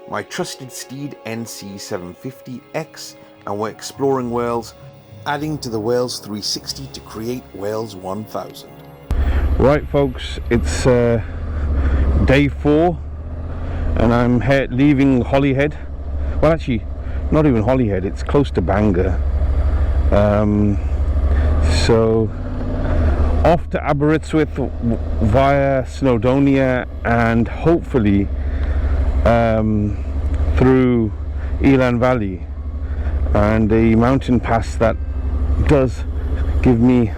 my trusted steed NC750X, and we're exploring Wales, adding to the Wales 360 to create Wales 1000. Right folks, it's day 4 and I'm leaving Holyhead. Well, actually not even Holyhead, it's close to Bangor. So off to Aberystwyth via Snowdonia and hopefully through Elan Valley, and a mountain pass that does give me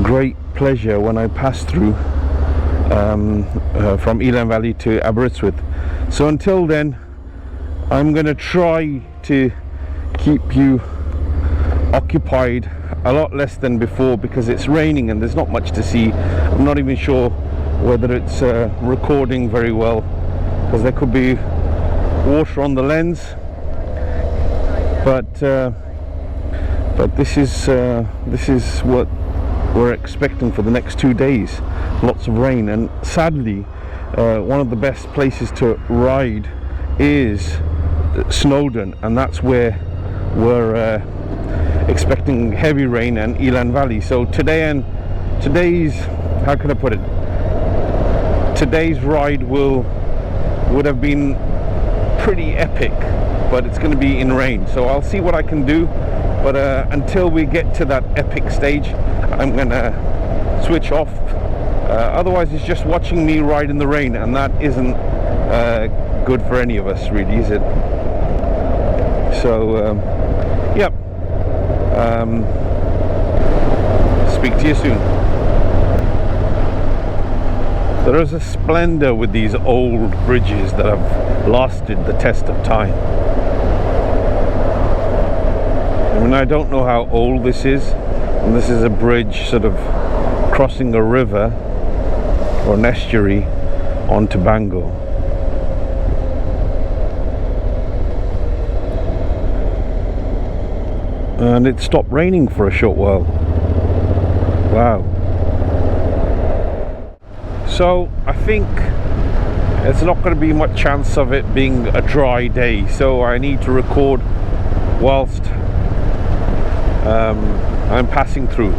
great pleasure when I pass through from Elan Valley to Aberystwyth. So until then, I'm going to try to keep you occupied a lot less than before because it's raining and there's not much to see. I'm not even sure whether it's recording very well because there could be water on the lens, but this is what we're expecting for the next 2 days. Lots of rain, and sadly one of the best places to ride is Snowdon, and that's where we're expecting heavy rain, and Elan Valley. So today's, how can I put it, today's ride would have been pretty epic, but it's going to be in rain, so I'll see what I can do. But until we get to that epic stage, I'm going to switch off. Otherwise it's just watching me ride in the rain, and that isn't good for any of us really, is it? So yeah, speak to you soon. There is a splendor with these old bridges that have lasted the test of time. I mean, I don't know how old this is, and this is a bridge sort of crossing a river or an estuary onto Bangor. And it stopped raining for a short while. Wow. So I think there's not going to be much chance of it being a dry day, so I need to record whilst I'm passing through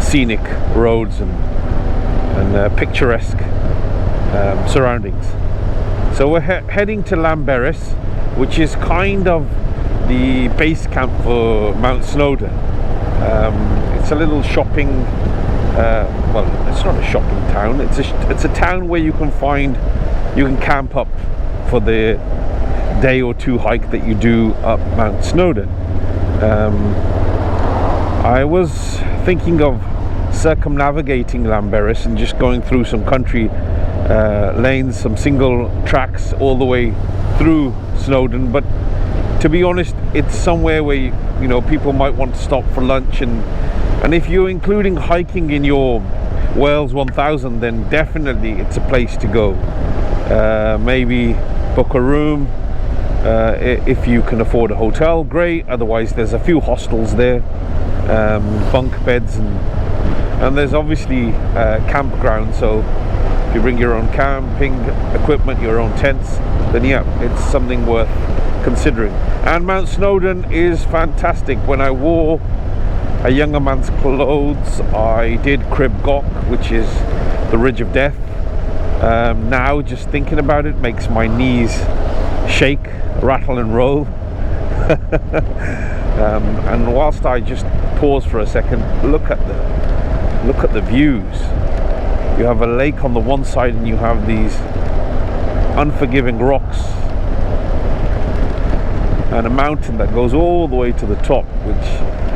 scenic roads and picturesque surroundings. So we're heading to Llanberis, which is kind of the base camp for Mount Snowdon. It's a little shopping, well, it's not a shopping town, it's a town where you can camp up for the day or two hike that you do up Mount Snowdon. I was thinking of circumnavigating Llanberis and just going through some country lanes, some single tracks all the way through Snowdon, but to be honest, it's somewhere where you know, people might want to stop for lunch, and if you're including hiking in your Wales 1000, then definitely it's a place to go. Maybe book a room if you can afford a hotel, great. Otherwise there's a few hostels there, bunk beds, and there's obviously campground. So if you bring your own camping equipment, your own tents, then yeah, it's something worth considering. And Mount Snowdon is fantastic. When I wore a younger man's clothes, I did Crib Goch, which is the Ridge of Death. Now just thinking about it makes my knees shake, rattle and roll. And whilst I just pause for a second, look at the views. You have a lake on the one side and you have these unforgiving rocks and a mountain that goes all the way to the top, which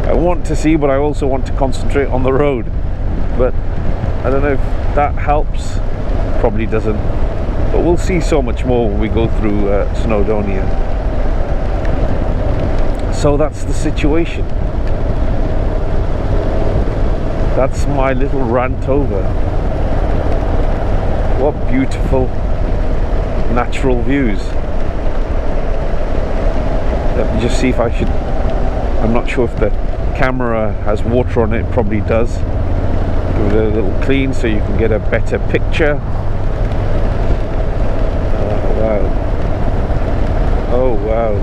I want to see, but I also want to concentrate on the road. But I don't know if that helps. Probably doesn't, but we'll see so much more when we go through Snowdonia. So that's the situation. That's my little rant over. What beautiful natural views. Let me just see if I should, I'm not sure if the camera has water on it, probably does. Give it a little clean so you can get a better picture. Wow. wow.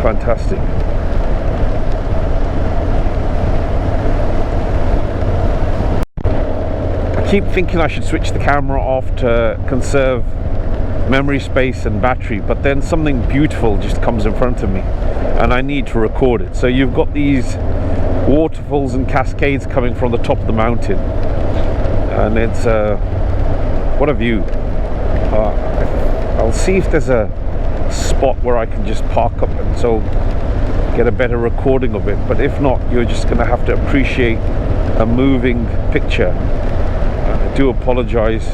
Fantastic. I keep thinking I should switch the camera off to conserve memory space and battery, but then something beautiful just comes in front of me and I need to record it. So you've got these waterfalls and cascades coming from the top of the mountain, and it's what a view. I'll see if there's a spot where I can just park up and so get a better recording of it, but if not, you're just going to have to appreciate a moving picture. I do apologize.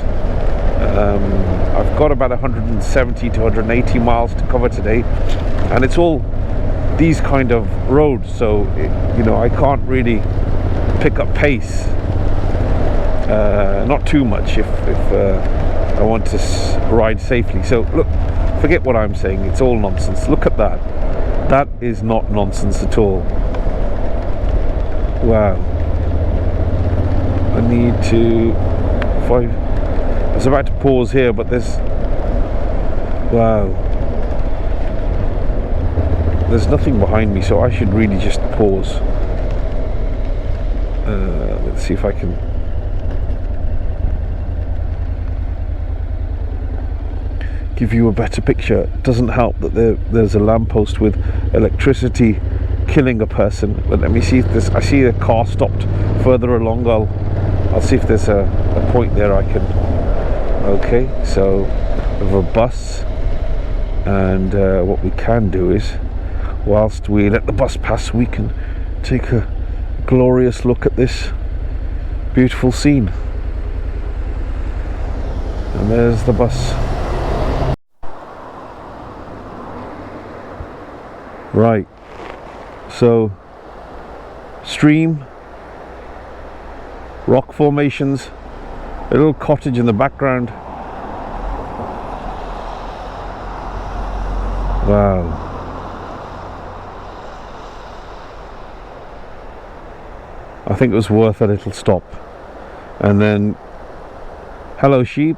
I've got about 170 to 180 miles to cover today, and it's all these kind of roads, so you know, I can't really pick up pace, not too much if I want to ride safely. So look, forget what I'm saying, it's all nonsense. Look at that. That is not nonsense at all. Wow. I need to, I was about to pause here, but there's, wow, there's nothing behind me, so I should really just pause. Let's see if I can give you a better picture. It doesn't help that there's a lamppost with electricity killing a person. But let me see if there's, I see a car stopped further along. I'll see if there's a point there I can. Okay, so we have a bus, and what we can do is, whilst we let the bus pass, we can take a glorious look at this beautiful scene. And there's the bus. Right, so stream, rock formations, a little cottage in the background. Wow. I think it was worth a little stop. And then, hello sheep,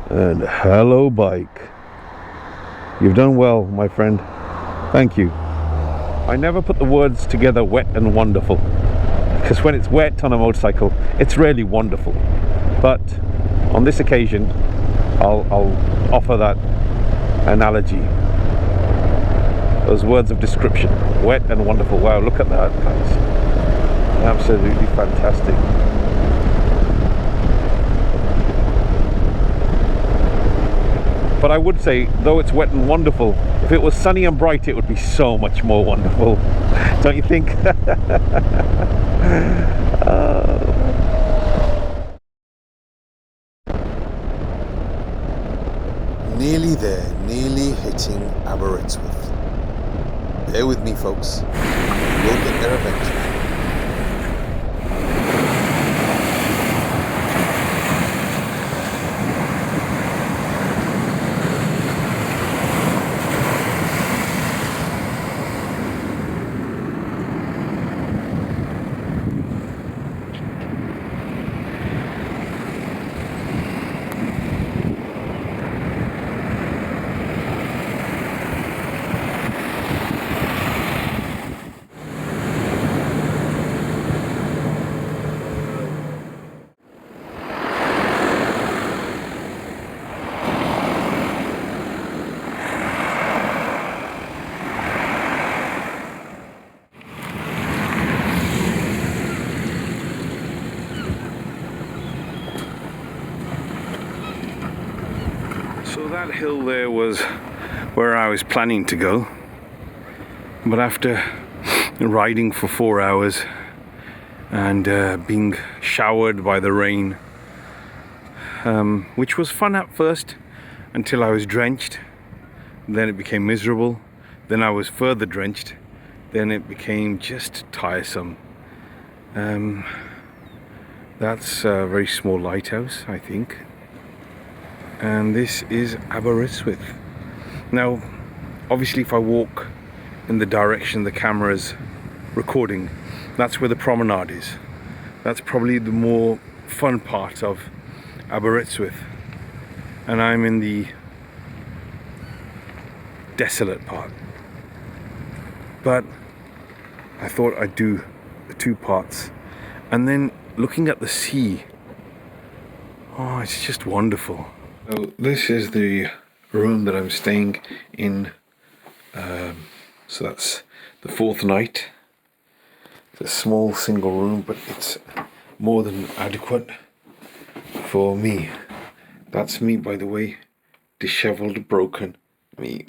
and hello bike. You've done well, my friend. Thank you. I never put the words together, wet and wonderful, because when it's wet on a motorcycle, it's really wonderful. But on this occasion, I'll offer that analogy, those words of description, wet and wonderful. Wow, look at that, guys. Absolutely fantastic. But I would say, though it's wet and wonderful, if it was sunny and bright, it would be so much more wonderful. Don't you think? Nearly there, nearly hitting Aberystwyth. Bear with me, folks. We'll get there eventually. So that hill there was where I was planning to go, but after riding for 4 hours and being showered by the rain, which was fun at first until I was drenched, then it became miserable, then I was further drenched, then it became just tiresome. That's a very small lighthouse, I think. And this is Aberystwyth. Now, obviously if I walk in the direction the camera's recording, That's where the promenade is. That's probably the more fun part of Aberystwyth. And I'm in the desolate part. But I thought I'd do the two parts. And then looking at the sea, oh, it's just wonderful. So this is the room that I'm staying in. So that's the fourth night. It's a small single room, but it's more than adequate for me. That's me, by the way, disheveled, broken. Me.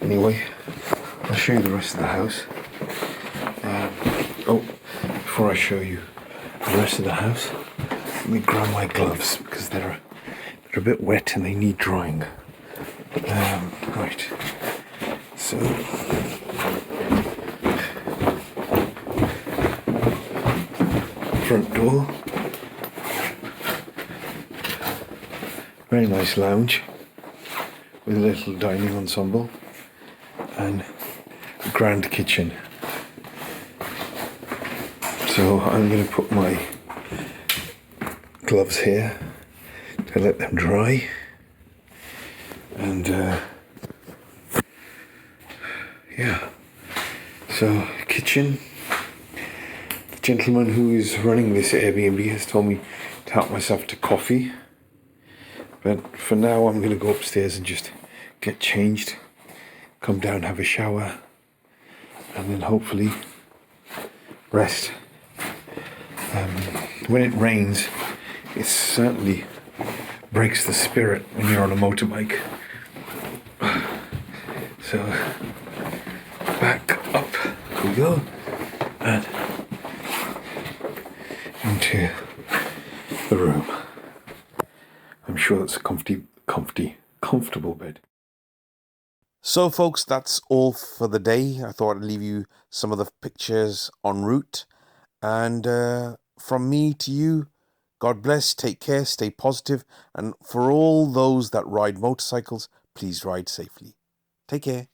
Anyway, I'll show you the rest of the house. Before I show you the rest of the house, let me grab my gloves because they're a bit wet and they need drying. Right. So front door. Very nice lounge with a little dining ensemble and a grand kitchen. So I'm going to put my gloves here to let them dry, and yeah, so kitchen. The gentleman who is running this Airbnb has told me to help myself to coffee, but for now I'm going to go upstairs and just get changed, come down, have a shower, and then hopefully rest. When it rains, it certainly breaks the spirit when you're on a motorbike. So back up we go and into the room. I'm sure that's a comfortable bed. So folks, that's all for the day. I thought I'd leave you some of the pictures en route. And from me to you, God bless, take care, stay positive, and for all those that ride motorcycles, please ride safely. Take care.